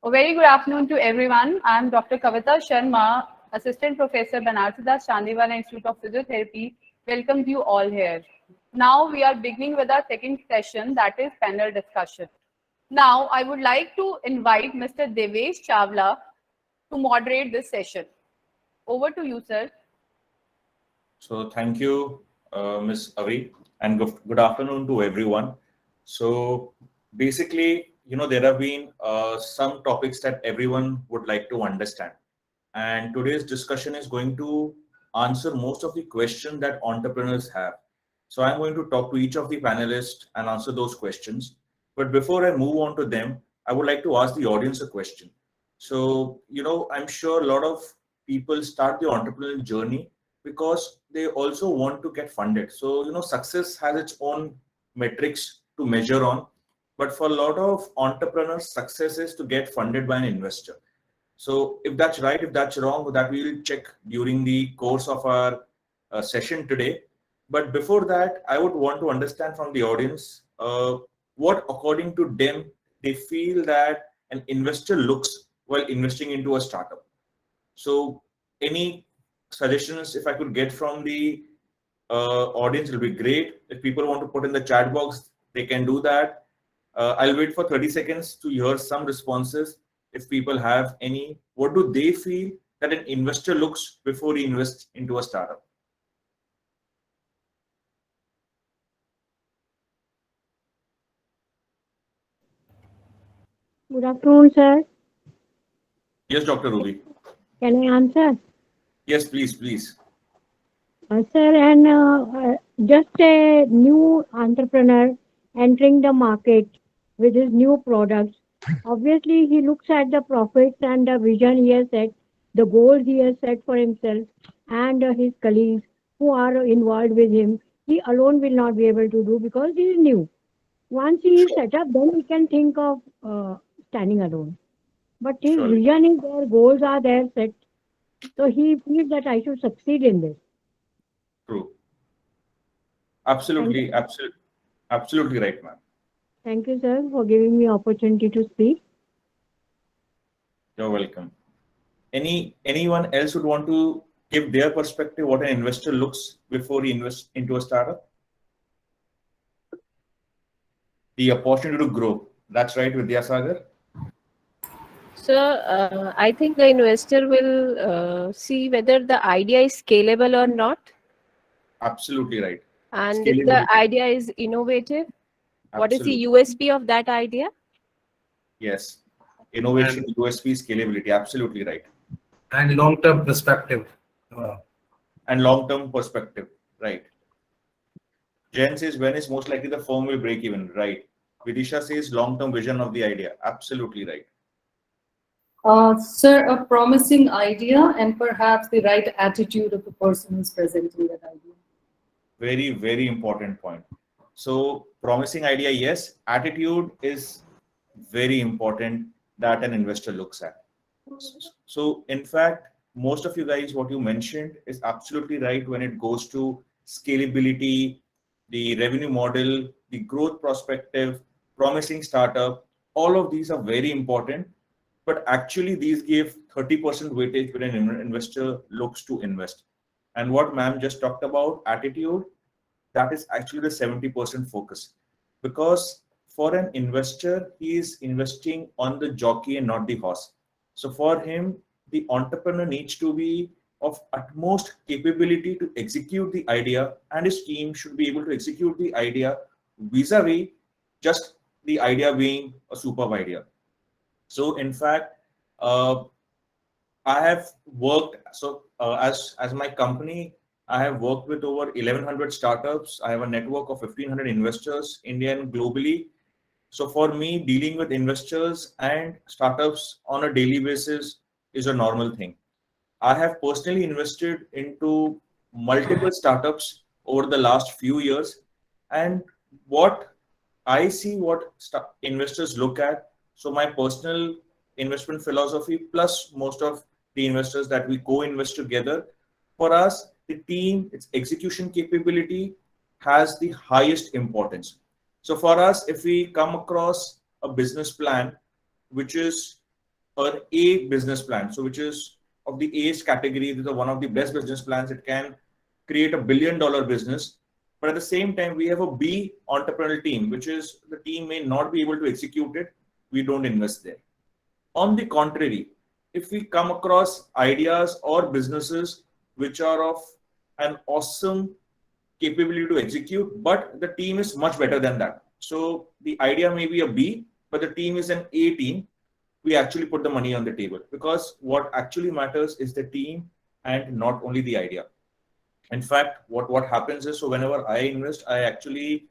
A very good afternoon to everyone. I am Dr. Kavita Sharma, Assistant Professor, Banarsidas Chandiwala Institute of Physiotherapy. Welcomes you all here. Now we are beginning with our second session, that is panel discussion. Now I would like to invite Mr. Devesh Chawla to moderate this session. Over to you, sir. So thank you, Ms. Avi, and good afternoon to everyone. So basically, there have been some topics that everyone would like to understand. And today's discussion is going to answer most of the questions that entrepreneurs have. So I'm going to talk to each of the panelists and answer those questions. But before I move on to them, I would like to ask the audience a question. So, I'm sure a lot of people start the entrepreneurial journey because they also want to get funded. So, success has its own metrics to measure on. But for a lot of entrepreneurs, success is to get funded by an investor. So if that's right, if that's wrong, that we will check during the course of our session today. But before that, I would want to understand from the audience what, according to them, they feel that an investor looks while investing into a startup. So any suggestions, if I could get from the audience, will be great. If people want to put in the chat box, they can do that. I'll wait for 30 seconds to hear some responses. If people have any, what do they feel that an investor looks before he invests into a startup? Good afternoon, sir. Yes, Dr. Ruby. Can I answer? Yes, please, please. Sir, and just a new entrepreneur entering the market with his new products. Obviously, he looks at the profits and the vision he has set, the goals he has set for himself, and his colleagues who are involved with him. He alone will not be able to do because he is new. Once he is set up, then he can think of standing alone. But his Surely. vision is there, goals are there set. So he feels that I should succeed in this. True. Thank Absolutely, you. absolutely right, ma'am. Thank you, sir, for giving me opportunity to speak. You're welcome. Anyone else would want to give their perspective what an investor looks before he invests into a startup? The opportunity to grow. That's right, Vidya Sagar. So I think the investor will see whether the idea is scalable or not, Absolutely right. and if the Scalability. idea is innovative, what is the Absolutely. USP of that idea? Yes. Innovation, and USP, scalability. Absolutely right. and long-term perspective. Uh, And long-term perspective. Right. Jen says when is most likely the firm will break even. Right. Vidisha says long-term vision of the idea. Absolutely right. Sir, a promising idea and perhaps the right attitude of the person who's presenting that idea. Very, very important point. So promising idea, yes. Attitude is very important that an investor looks at. So in fact, most of you guys, what you mentioned is absolutely right when it goes to scalability, the revenue model, the growth perspective, promising startup. All of these are very important, but actually these give 30% weightage when an investor looks to invest. And what ma'am just talked about, attitude, that is actually the 70% focus. Because for an investor, he is investing on the jockey and not the horse. So for him, the entrepreneur needs to be of utmost capability to execute the idea, and his team should be able to execute the idea vis-a-vis just the idea being a superb idea. So in fact, uh, I have worked, as my company, I have worked with over 1100 startups. I have a network of 1500 investors, India and globally. So for me, dealing with investors and startups on a daily basis is a normal thing. I have personally invested into multiple startups over the last few years, and what I see, what investors look at. So my personal investment philosophy, plus most of the investors that we co-invest together, for us, the team, its execution capability has the highest importance. So for us, if we come across a business plan which is an A business plan, so which is of the A's category, this is one of the best business plans. It can create $1 billion business. But at the same time, we have a B entrepreneurial team, which is the team may not be able to execute it. We don't invest there. On the contrary, if we come across ideas or businesses which are of an awesome capability to execute, but the team is much better than that. So the idea may be a B, but the team is an A team. We actually put the money on the table, because what actually matters is the team and not only the idea. In fact, what happens is, so whenever I invest, I actually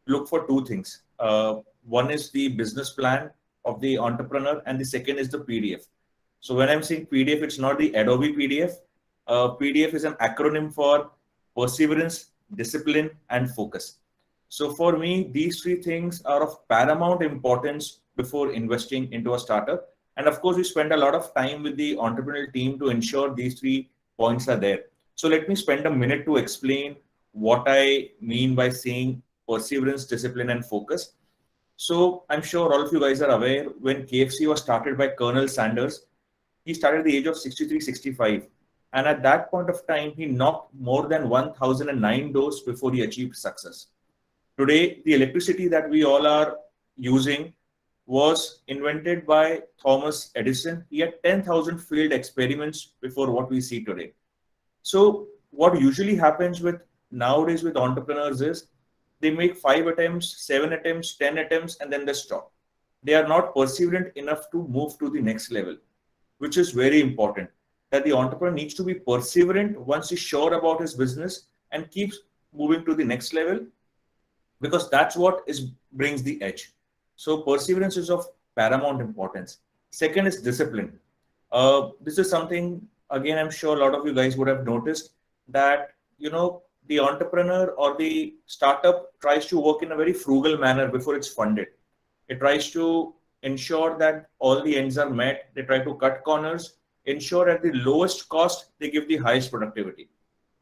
look for two things. One is the business plan of the entrepreneur, and the second is the PDF. So when I'm saying PDF, it's not the Adobe PDF. PDF is an acronym for perseverance, discipline, and focus. So for me, these three things are of paramount importance before investing into a startup. And of course, we spend a lot of time with the entrepreneurial team to ensure these 3 points are there. So let me spend a minute to explain what I mean by saying perseverance, discipline, and focus. So I'm sure all of you guys are aware, when KFC was started by Colonel Sanders, he started at the age of 63, 65. And at that point of time, he knocked more than 1,009 doors before he achieved success. Today, the electricity that we all are using was invented by Thomas Edison. He had 10,000 failed experiments before what we see today. So what usually happens nowadays with entrepreneurs is they make 5 attempts, 7 attempts, 10 attempts, and then they stop. They are not perseverant enough to move to the next level, which is very important. That the entrepreneur needs to be perseverant once he's sure about his business and keeps moving to the next level, because that's what brings the edge. So perseverance is of paramount importance. Second is discipline. This is something, again, I'm sure a lot of you guys would have noticed that, the entrepreneur or the startup tries to work in a very frugal manner before it's funded. It tries to ensure that all the ends are met. They try to cut corners, ensure at the lowest cost, they give the highest productivity.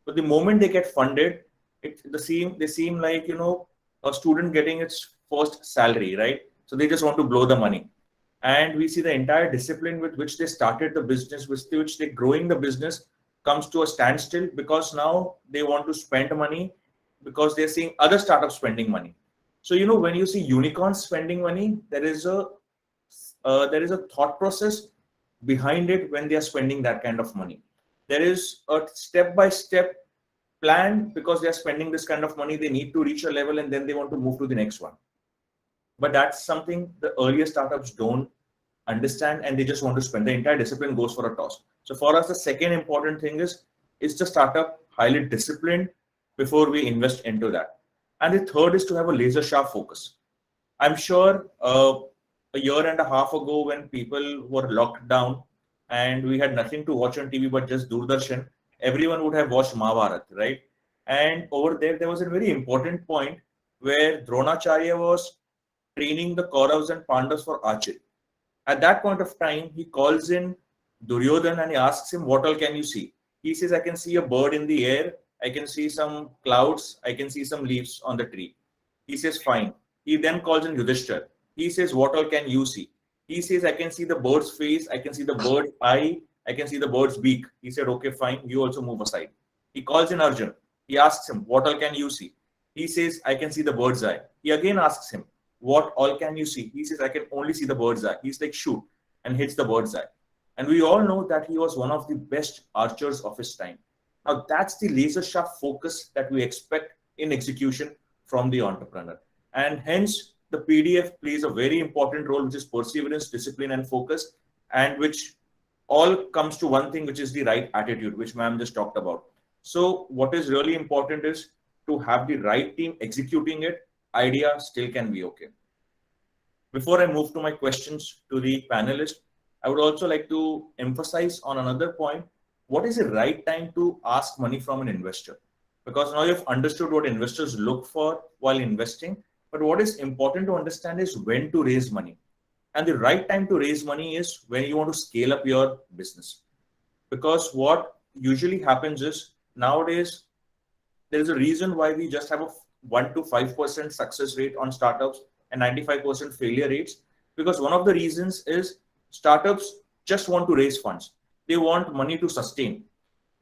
But the moment they get funded, they seem like, a student getting its first salary, right? So they just want to blow the money. And we see the entire discipline with which they started the business, with which they're growing the business, comes to a standstill, because now they want to spend money because they're seeing other startups spending money. So, when you see unicorns spending money, there is a thought process behind it when they are spending that kind of money. There is a step-by-step plan, because they are spending this kind of money. They need to reach a level and then they want to move to the next one. But that's something the earlier startups don't understand, and they just want to spend. The entire discipline goes for a toss. So for us, the second important thing is the startup highly disciplined before we invest into that. And the third is to have a laser sharp focus. I'm sure a year and a half ago, when people were locked down and we had nothing to watch on TV but just Doordarshan, everyone would have watched Mahabharata, right? And over there was a very important point where Dronacharya was training the Kauravas and Pandavas for archery. At that point of time, he calls in Duryodhan and he asks him, what all can you see? He says, I can see a bird in the air. I can see some clouds. I can see some leaves on the tree. He says, fine. He then calls in Yudhishthir. He says, what all can you see? He says, I can see the bird's face. I can see the bird's eye. I can see the bird's beak. He said, okay, fine. You also move aside. He calls in Arjun. He asks him, what all can you see? He says, I can see the bird's eye. He again asks him, what all can you see? He says, I can only see the bird's eye. He's like, shoot, and hits the bird's eye. And we all know that he was one of the best archers of his time. Now, that's the laser sharp focus that we expect in execution from the entrepreneur. And hence, the PDF plays a very important role, which is perseverance, discipline, and focus, and which all comes to one thing, which is the right attitude, which ma'am just talked about. So what is really important is to have the right team executing it. Idea still can be okay. Before I move to my questions to the panelists, I would also like to emphasize on another point. What is the right time to ask money from an investor? Because now you've understood what investors look for while investing, but what is important to understand is when to raise money. And the right time to raise money is when you want to scale up your business. Because what usually happens is, nowadays, there is a reason why we just have a 1 to 5% success rate on startups and 95% failure rates. Because one of the reasons is startups just want to raise funds. They want money to sustain.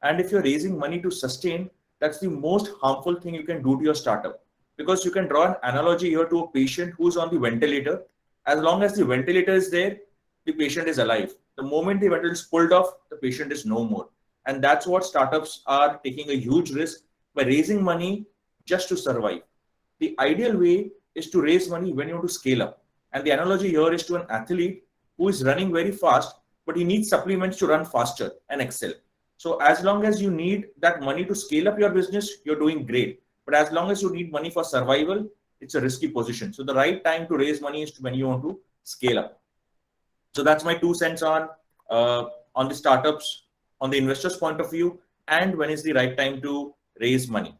And if you're raising money to sustain, that's the most harmful thing you can do to your startup. Because you can draw an analogy here to a patient who's on the ventilator. As long as the ventilator is there, the patient is alive. The moment the ventilator is pulled off, the patient is no more. And that's what startups are taking a huge risk by raising money just to survive. The ideal way is to raise money when you want to scale up. And the analogy here is to an athlete who is running very fast, but he needs supplements to run faster and excel. So as long as you need that money to scale up your business, you're doing great. But as long as you need money for survival, it's a risky position. So the right time to raise money is when you want to scale up. So that's my 2 cents on the startups, on the investor's point of view, and when is the right time to raise money.